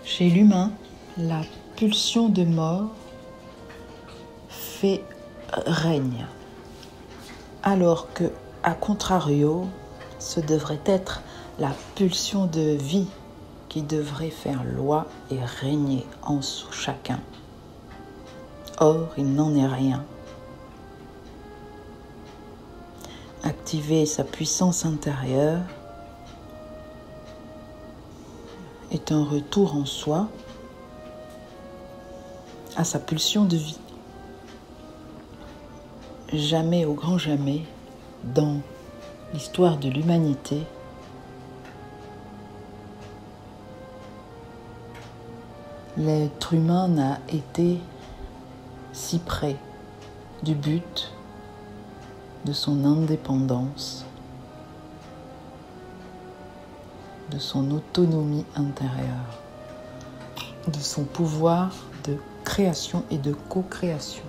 Chez l'humain, la pulsion de mort règne, alors que, à contrario, ce devrait être la pulsion de vie qui devrait faire loi et régner en chacun. Or, il n'en est rien. Activer sa puissance intérieure est un retour en soi à sa pulsion de vie. Jamais, au grand jamais, dans l'histoire de l'humanité, l'être humain n'a été si près du but de son indépendance, de son autonomie intérieure, de son pouvoir de création et de co-création.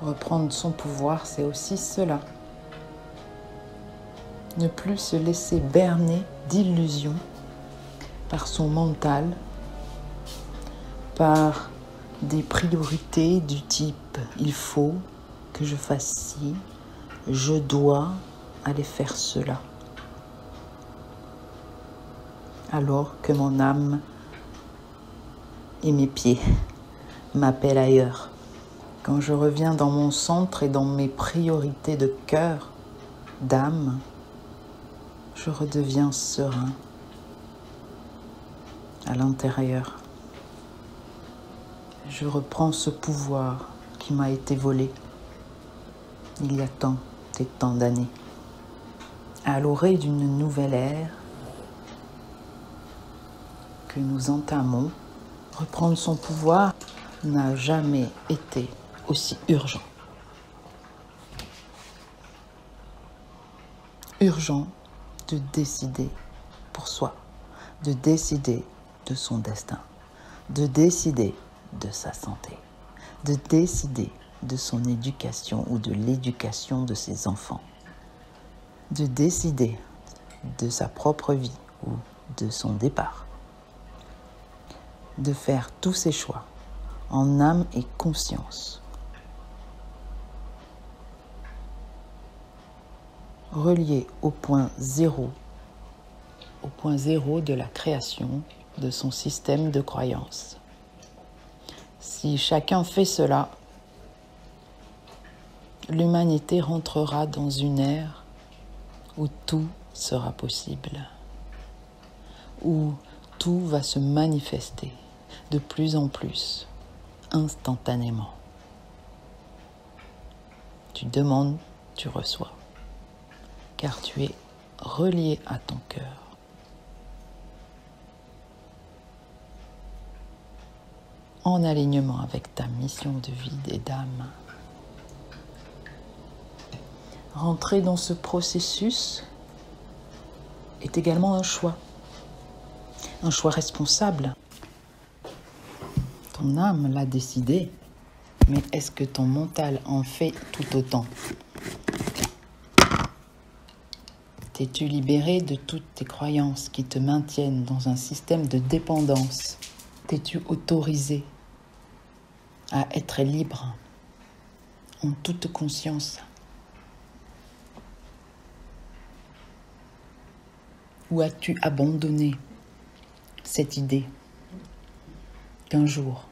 Reprendre son pouvoir, c'est aussi cela. Ne plus se laisser berner d'illusions par son mental, par des priorités du type « il faut que je fasse ci, je dois aller faire cela », alors que mon âme et mes pieds m'appellent ailleurs. Quand je reviens dans mon centre et dans mes priorités de cœur, d'âme, je redeviens serein à l'intérieur. Je reprends ce pouvoir qui m'a été volé il y a tant et tant d'années. À l'orée d'une nouvelle ère que nous entamons, reprendre son pouvoir n'a jamais été aussi urgent. Urgent de décider pour soi, de décider de son destin, de décider de sa santé, de décider de son éducation ou de l'éducation de ses enfants, de décider de sa propre vie ou de son départ, de faire tous ses choix en âme et conscience. Relié au point zéro de la création de son système de croyances. Si chacun fait cela, l'humanité rentrera dans une ère où tout sera possible, où tout va se manifester de plus en plus, instantanément. Tu demandes, tu reçois, car tu es relié à ton cœur. En alignement avec ta mission de vie et d'âme. Rentrer dans ce processus est également un choix responsable. Ton âme l'a décidé, mais est-ce que ton mental en fait tout autant? T'es-tu libéré de toutes tes croyances qui te maintiennent dans un système de dépendance? T'es-tu autorisé à être libre en toute conscience? Ou as-tu abandonné cette idée qu'un jour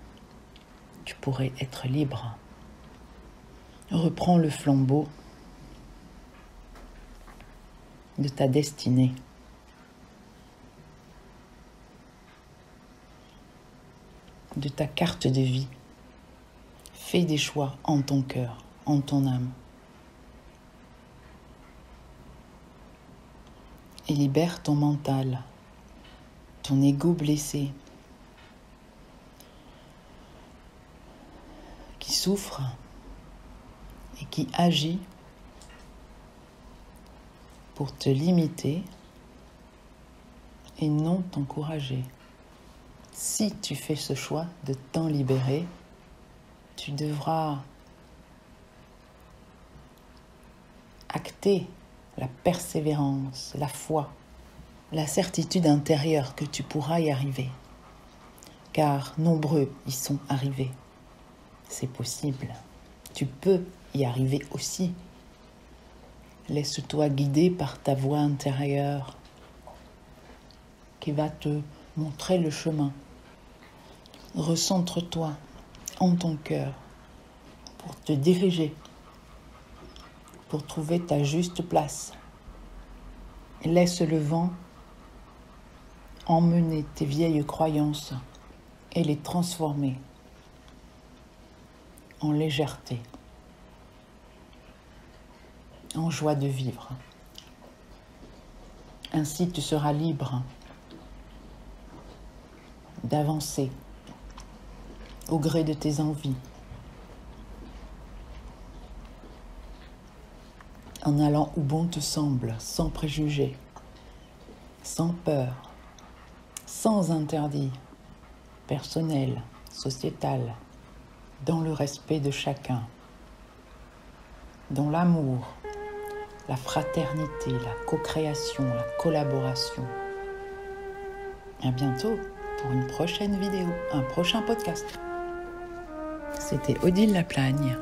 tu pourrais être libre? Reprends le flambeau de ta destinée. De ta carte de vie. Fais des choix en ton cœur, en ton âme. Et libère ton mental, ton ego blessé, qui souffre et qui agit pour te limiter et non t'encourager. Si tu fais ce choix de t'en libérer, tu devras acter la persévérance, la foi la certitude intérieure que tu pourras y arriver. Car nombreux y sont arrivés. C'est possible. Tu peux y arriver aussi. Laisse-toi guider par ta voix intérieure qui va te montrer le chemin. Recentre-toi en ton cœur pour te diriger, pour trouver ta juste place. Laisse le vent emmener tes vieilles croyances et les transformer en légèreté, en joie de vivre. Ainsi, tu seras libre d'avancer au gré de tes envies, en allant où bon te semble, sans préjugés, sans peur, sans interdit personnel, sociétal, dans le respect de chacun, dans l'amour, la fraternité, la co-création, la collaboration. À bientôt pour une prochaine vidéo, un prochain podcast. C'était Odile Laplagne.